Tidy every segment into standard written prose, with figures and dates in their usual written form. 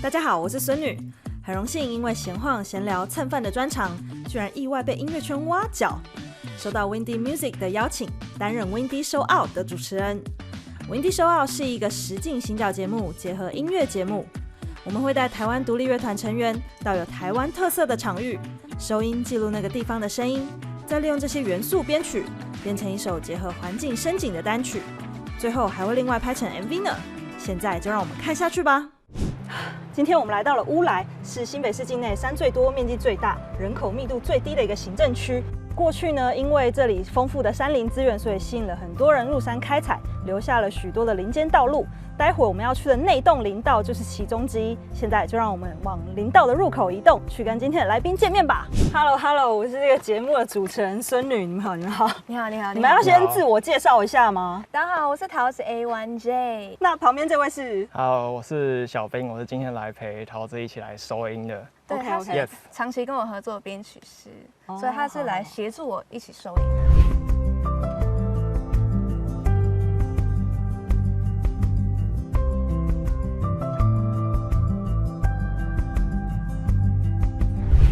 大家好，我是孙女，很荣幸因为闲晃闲聊蹭饭的专长，居然意外被音乐圈挖角，收到 Windy Music 的邀请，担任 Windy Show Out 的主持人。Windy Show Out 是一个实境行脚节目，结合音乐节目。我们会带台湾独立乐团成员到有台湾特色的场域，收音记录那个地方的声音，再利用这些元素编曲，编成一首结合环境声景的单曲，最后还会另外拍成 MV 呢。现在就让我们看下去吧。今天我们来到了乌来，是新北市境内山最多、面积最大、人口密度最低的一个行政区。过去呢，因为这里丰富的山林资源，所以吸引了很多人入山开采，留下了许多的林间道路。待会我们要去的内洞林道就是其中之一。现在就让我们往林道的入口移动，去跟今天的来宾见面吧。Hello， 我是这个节目的主持人孙女，你们好，你们好，你好，你好，你们要先自我介绍一下吗？大家好，我是桃子 A1J。那旁边这位是？好，我是小兵，我是今天来陪桃子一起来收音的。对，他是 Yes 长期跟我合作的编曲师，所以他是来协助我一起收音的。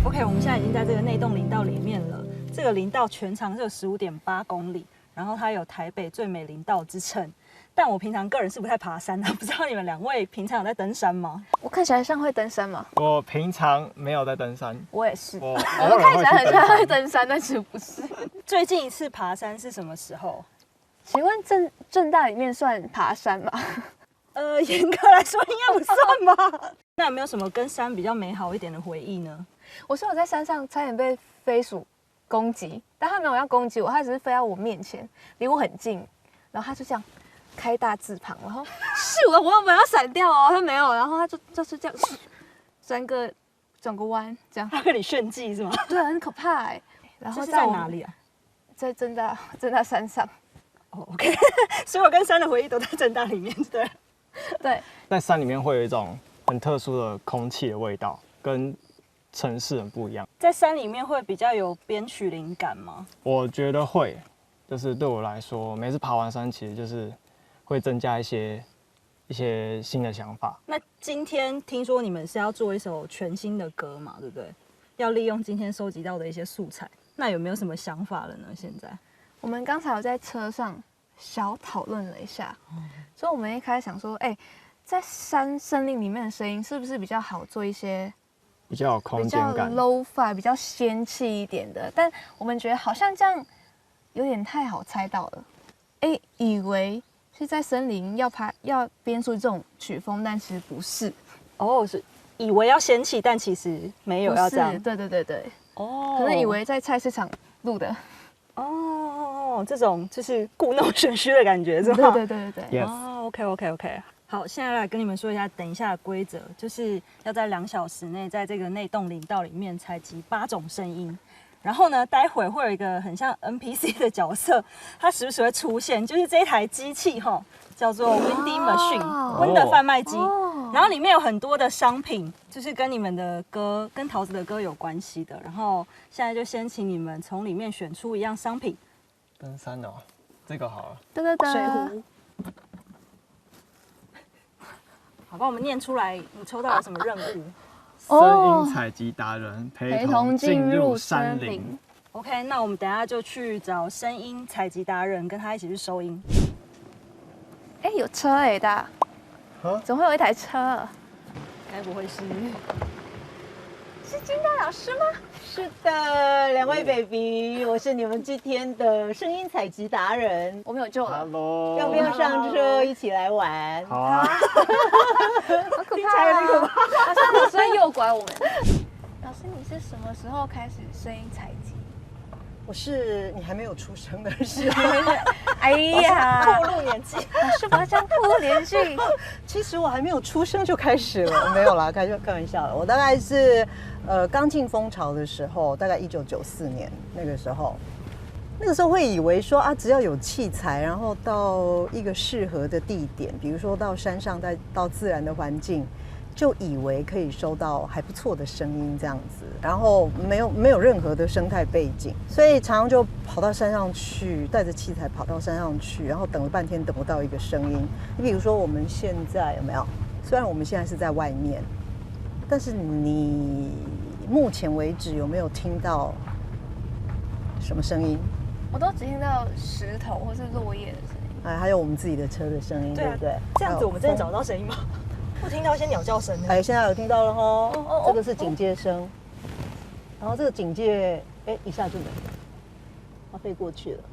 OK， 我们现在已经在这个内洞林道里面了。这个林道全长是有15.8公里，然后它有台北最美林道之称。但我平常个人是不太爬山的，不知道你们两位平常有在登山吗？我看起来像会登山吗？我平常没有在登山，我也是。我看起来很像会登山，但其实不是。最近一次爬山是什么时候？请问政大里面算爬山吗？严格来说应该不算吧。那有没有什么跟山比较美好一点的回忆呢？我说我在山上差点被飞鼠攻击，但它没有要攻击我，它只是飞到我面前，离我很近，然后它就这样开大字旁，然后是我原本要闪掉哦，它没有，然后它就是这样转个弯，这样。它跟你炫技是吗？对，很可怕哎。然后在哪里啊？在政大山上。哦 ，OK， 所有跟山的回忆都在政大里面，对。对，在山里面会有一种很特殊的空气的味道，跟城市很不一样。在山里面会比较有编曲灵感吗？我觉得会，就是对我来说，每次爬完山其实就是会增加一些新的想法。那今天听说你们是要做一首全新的歌嘛，对不对？要利用今天收集到的一些素材，那有没有什么想法了呢？现在我们刚才有在车上小讨论了一下，所以我们一开始想说，在森林里面的声音是不是比较好做一些比较有空间感，比较 low-fi 比较仙气一点的，但我们觉得好像这样有点太好猜到了。以为是在森林要编出这种曲风，但其实不是。哦，是以为要仙气，但其实没有要这样。对。哦，可能以为在菜市场录的。哦，这种就是故弄玄虚的感觉是吗？对。Yes 哦 ，OK。好，现在来跟你们说一下，等一下的规则，就是要在2小时内，在这个内洞林道里面采集8种声音。然后呢，待会会有一个很像 NPC 的角色，它时不时会出现，就是这一台机器叫做 Windy Machine， 温的贩卖机。然后里面有很多的商品，就是跟你们的歌、跟桃子的歌有关系的。然后现在就先请你们从里面选出一样商品。登山哦，这个好了。水壶。好，帮我们念出来，你抽到了什么任务？声音采集达人陪同进入山林。OK， 那我们等一下就去找声音采集达人，跟他一起去收音。有车大，怎么会有一台车？该不会是金大老师吗？是的，两位 baby， 我是你们今天的声音采集达人。我们有救了。Hello， 要不要上车一起来玩？好啊。好可怕啊！好像老师在诱拐我们。老师，你是什么时候开始声音采集？我是你还没有出生的时候。哎呀，暴露年纪。老师不要这样暴露年纪。其实我还没有出生就开始了，没有啦，开玩笑了。我大概是刚进蜂巢的时候，大概1994年那个时候。那个时候会以为说只要有器材，然后到一个适合的地点，比如说到山上，到自然的环境，就以为可以收到还不错的声音这样子，然后没有任何的生态背景，所以常常就跑到山上去，带着器材跑到山上去，然后等了半天等不到一个声音。你比如说我们现在有没有虽然我们现在是在外面，但是你目前为止有没有听到什么声音？我都只听到石头或是落叶的声音。哎，还有我们自己的车的声音，对不对？这样子我们真的找得到声音吗？我听到一些鸟叫声。哎，现在有听到了哦吼，这个是警戒声，然后这个警戒，哎，一下就没了，它飞过去了。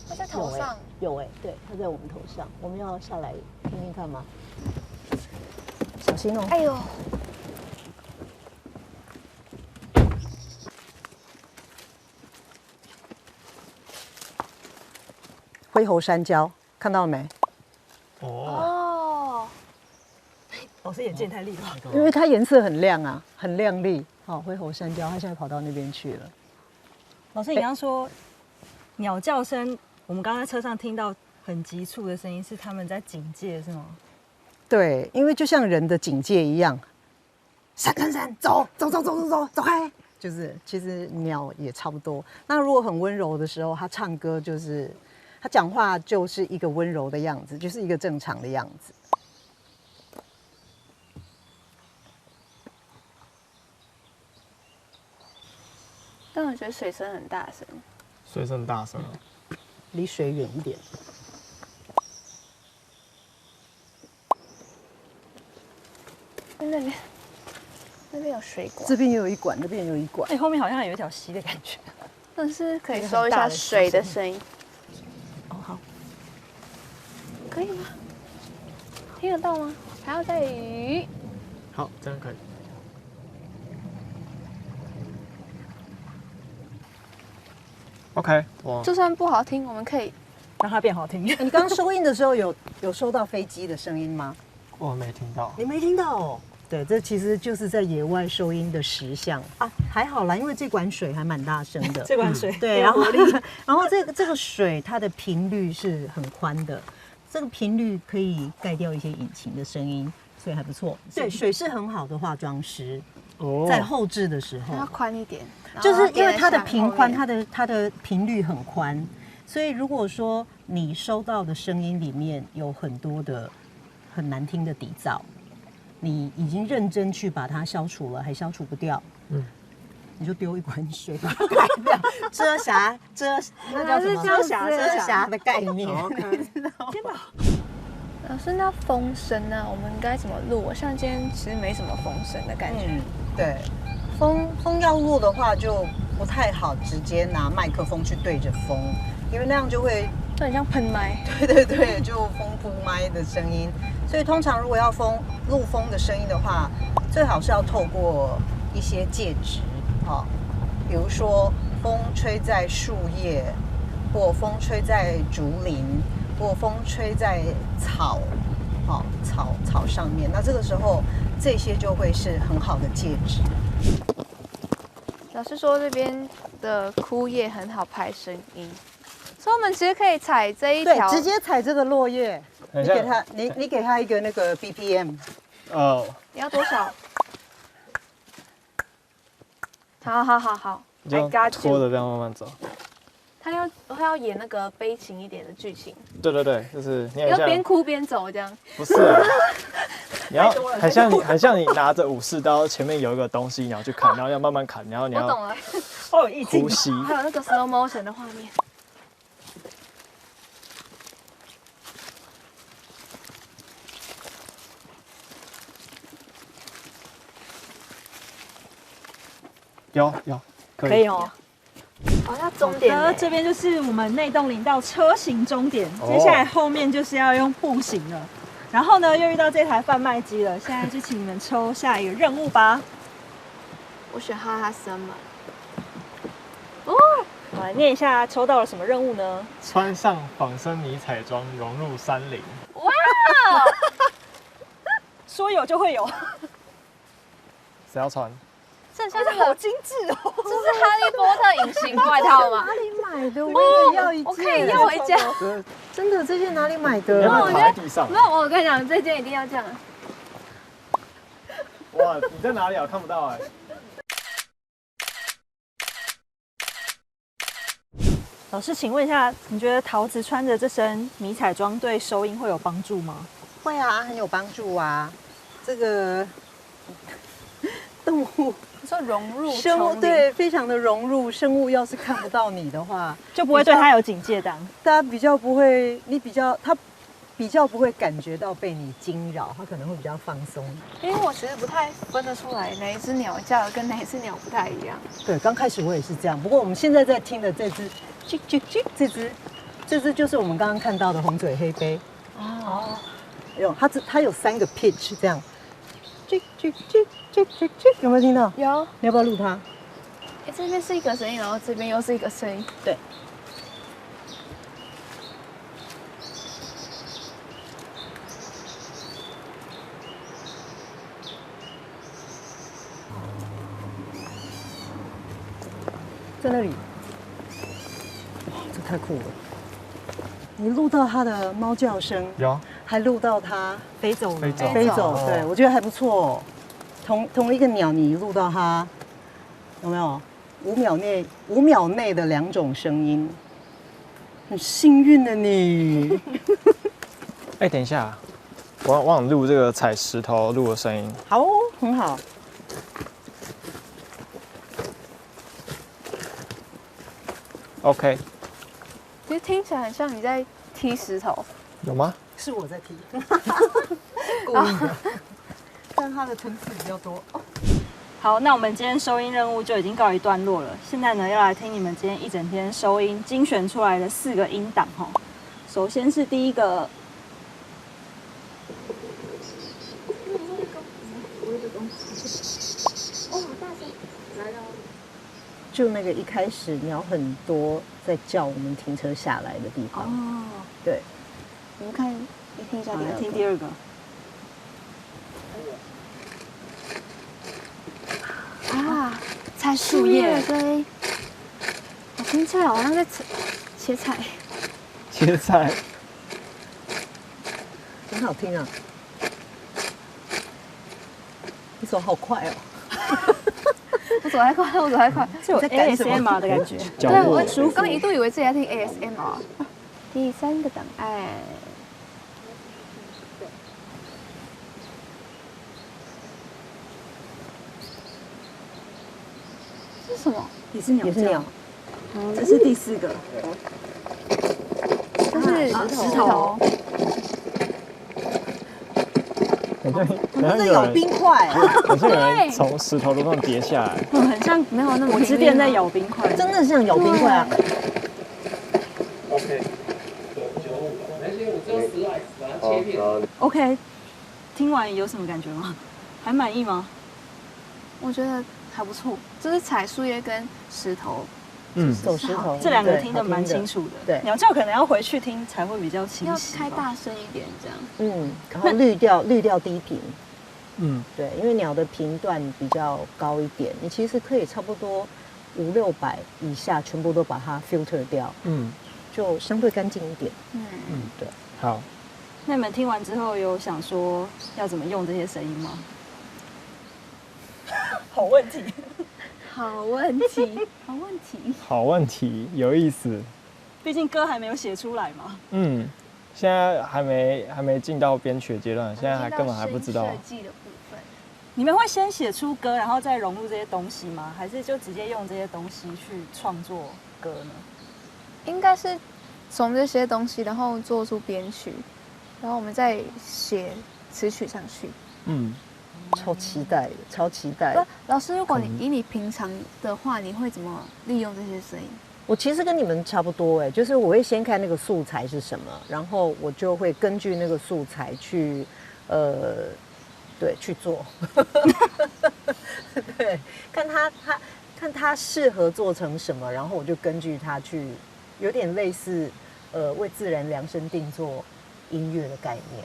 它在头上。有哎，对，它在我们头上，我们要下来听听看吗？小心哦！哎呦，灰猴山椒看到了没？哦，老师眼睛也太利了。因为它颜色很亮啊，很亮丽。好，灰猴山椒，它现在跑到那边去了。老师，你刚刚说鸟叫声，我们刚刚在车上听到很急促的声音，是他们在警戒，是吗？对，因为就像人的警戒一样，闪，走开。就是其实鸟也差不多。那如果很温柔的时候，它唱歌就是他讲话就是一个温柔的样子，就是一个正常的样子。但我觉得水声很大声。水声很大声啊。离水远一点。那边有水管，这边也有一管，那边也有一管。哎，后面好像有一条溪的感觉。但是可以收一下水的声音。哦，好，可以吗？听得到吗？还要再雨。好，这样可以。OK， 哇，就算不好听，我们可以让它变好听。你刚刚收音的时候有收到飞机的声音吗？我没听到。你没听到哦？对，这其实就是在野外收音的实相啊，还好啦，因为这管水还蛮大声的。这管水，对，然后这个水它的频率是很宽的，这个频率可以盖掉一些引擎的声音，所以还不错。对，水是很好的化妆师，在后置的时候要宽一点，就是因为它的频宽，它的频率很宽，所以如果说你收到的声音里面有很多的很难听的底噪，你已经认真去把它消除了，还消除不掉，你就丢一管水把它盖掉，遮瑕，那叫什么？遮瑕的概念。天哪！老师，那风声呢？我们该怎么录？像今天其实没什么风声的感觉。对，风要录的话就不太好直接拿麦克风去对着风，因为那样就会很像喷麦。对，就风扑麦的声音。所以通常如果要录风的声音的话，最好是要透过一些介质，比如说风吹在树叶，或风吹在竹林，或风吹在草上面。那这个时候这些就会是很好的介质。老师说这边的枯叶很好拍声音，所以我们其实可以踩这一条，对，直接踩这个落叶。你给他一个那个 BPM。你要多少？好，你就拖着这样慢慢走。他要演那个悲情一点的剧情。对，就是你要边哭边走这样。不是，你要很像你拿着武士刀，前面有一个东西，你要去砍，然后要慢慢砍，然后你要我懂了，好有意境。呼吸，还有那个 slow motion 的画面。有，可以哦。那终点呢？这边就是我们内洞林道车行终点，接下来后面就是要用步行了。然后呢，又遇到这台贩卖机了，现在就请你们抽下一个任务吧。我选哈哈森嘛。我来念一下抽到了什么任务呢？穿上仿生迷彩装，融入山林。哇！说有就会有。谁要穿？剩下这个好精致哦，这是哈利波特隐形外套吗？哪里买的？我也要一件。我可以要回家。真的，这件哪里买你的？要不要躺在地上？没有，我跟你讲，这件一定要这样。哇，你在哪里啊？看不到哎。老师，请问一下，你觉得桃子穿着这身迷彩装对收音会有帮助吗？会啊，很有帮助啊。这个动物你说融入生物丛林，对，非常的融入。生物要是看不到你的话，就不会对他有警戒当。大家比较不会，他比较不会感觉到被你惊扰，他可能会比较放松。因为我其实不太分得出来哪一只鸟叫的跟哪一只鸟不太一样。对，刚开始我也是这样，不过我们现在在听的这只，这只就是我们刚刚看到的红嘴黑鹎。哦，它有3个 pitch 这样，有没有听到？有，你要不要录它？哎，这边是一个声音，然后这边又是一个声音。对。在那里，哇，这太酷了！你录到它的猫叫声，有还录到它飞走了，飞走飞走，哦对我觉得还不错哦。同一个鸟，你录到它，有没有5秒内的2种声音，很幸运的你。哎，等一下，我想录这个踩石头录的声音。好哦，很好。OK，其实听起来很像你在踢石头。有吗？是我在踢，故意的，但它的层次比较多。好，那我们今天收音任务就已经告一段落了。现在呢，要来听你们今天一整天收音精选出来的4个音档哈。首先是第一个，就那个一开始鸟很多在叫我们停车下来的地方。哦，对，你们看，你听一下好，来第二个。听第2个。啊，采树叶的声音，我听起来好像在切菜。切菜。很好听啊！你手好快哦。我走太快，我走太快。是有在赶什么 ASMR 的感觉。对，脚步我刚一度以为自己在听 ASMR。第3个档案，这是什么？也是鸟叫也是鸟，，这是第4个。这是石头。好像在咬冰块，好像有人从石头路上跌下来。很像没有那么火之电在咬冰块。真的像咬冰块啊！ OK， OK， 听完有什么感觉吗？还满意吗？我觉得还不错，就是采树叶跟石头。嗯，走石头，这2个对听得蛮清。楚的。对鸟叫可能要回去听才会比较清要晰。开。大声一点，这样。嗯，然后滤掉低频。嗯，对，因为鸟的频段比较高一点，你其实可以差不多500-600以下全部都把它 filter 掉，嗯，就相对干净一点。嗯，对，好。那你们听完之后有想说要怎么用这些声音吗？好问题。好问题，好问题。好问题，有意思。毕竟歌还没有写出来嘛。嗯，现在还没进到编曲的阶段，现在根本还不知道设。计的部分。你们会先写出歌，然后再融入这些东西吗？还是就直接用这些东西去创作歌呢？应该是从这些东西，然后做出编曲，然后我们再写词曲上去。嗯，超期待的，超期待。老师，如果以你平常的话，你会怎么利用这些声音？我其实跟你们差不多哎，就是我会先看那个素材是什么，然后我就会根据那个素材去，对，去做。对，看它适合做成什么，然后我就根据它去，有点类似为自然量身定做音乐的概念。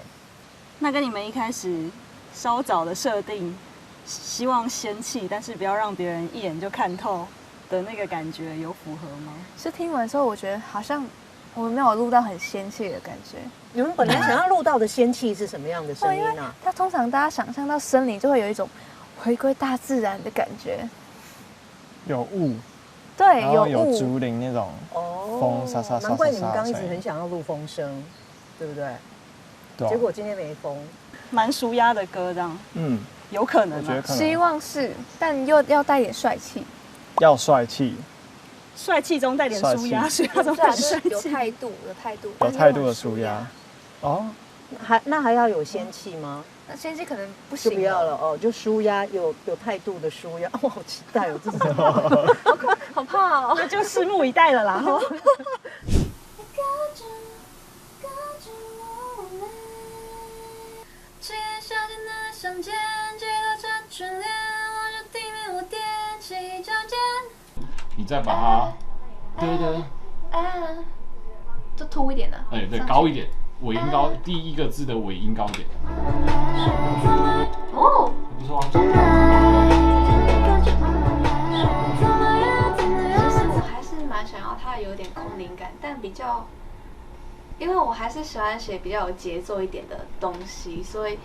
那跟你们一开始稍早的设定，希望仙气，但是不要让别人一眼就看透的那个感觉有符合吗？是听完之后，我觉得好像我没有录到很仙气的感觉。你们本来想要录到的仙气是什么样的声音啊？它通常大家想象到森林，就会有一种回归大自然的感觉。有雾，对，然后有雾，竹林那种哦风沙沙沙沙沙难怪你们刚刚一直声音很想要录风声，对不对？对啊结果今天没风。蛮舒压的歌，这样有可能啊。我觉得可希能望是，但又要带点帅气，要帅气，帅气中带点舒压，帅舒压中带点帅有气。态度，有态度，有态度的舒压。哦，那还要有仙气吗？那仙气可能不就行，不要了哦，就舒压，有态度的舒压。我好期待哦，这是什么？好怕哦。那就拭目以待了啦。七月夏天的相见，记得这眷恋，望着地面我踮起脚尖。你再把它，对，就凸一点的，哎对，高一点，尾音高，第一个字的尾音高一点。哦，不错啊。其实我还是蛮想要它有点空灵感，但比较，因为我还是喜欢写比较有节奏一点的东西，所以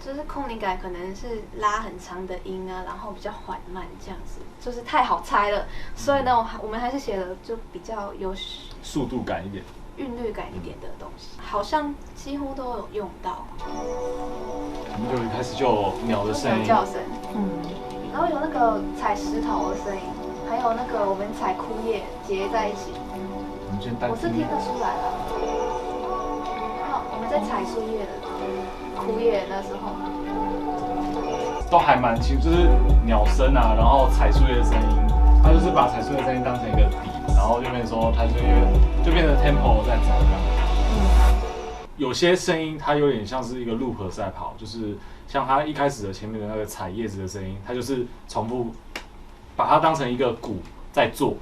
就是空灵感可能是拉很长的音啊，然后比较缓慢这样子，就是太好猜了。所以呢，我们还是写的就比较有速度感一点。韵律感一点的东西，好像几乎都有用到。我们就一开始就有鸟的声音，鸟叫声，然后有那个踩石头的声音，还有那个我们采枯叶结在一起，我们先单我是听得出来的。好，我们在采树叶的枯叶那时候，都还蛮清，就是鸟声啊，然后踩树叶的声音，他就是把踩树叶的声音当成一个底，然后就变成说它就变成 tempo 在走这样。有些声音它有点像是一个 loop 在跑，就是像它一开始的前面的那个采叶子的声音，它就是重复把它当成一个鼓在做，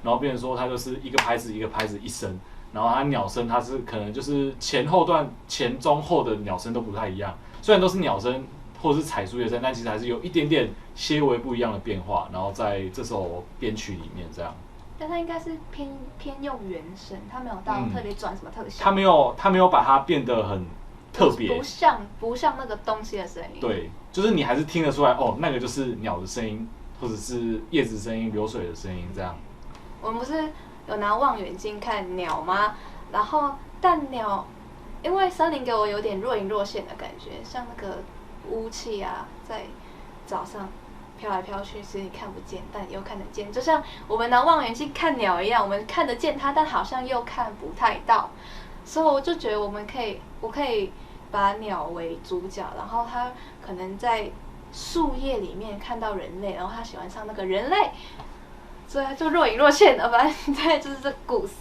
然后变成说它就是一个拍子一个拍子一声，然后它鸟声它是可能就是前后段前中后的鸟声都不太一样，虽然都是鸟声或者是采树叶声，但其实还是有一点点些微不一样的变化，然后在这首编曲里面这样。但它应该是偏用原声，它没有到特别转什么特效，他没有把它变得很特别，不像那个东西的声音。对，就是你还是听得出来哦，那个就是鸟的声音，或者是叶子声音、流水的声音这样。我们不是有拿望远镜看鸟吗？然后但鸟，因为森林给我有点若隐若现的感觉，像那个雾气啊，在早上飘来飘去，其实你看不见，但你又看得见，就像我们拿望远镜看鸟一样，我们看得见它，但好像又看不太到。所以我就觉得我可以把鸟为主角，然后它可能在树叶里面看到人类，然后他喜欢唱那个人类，所以他就若隐若现的，反正对，就是这故事。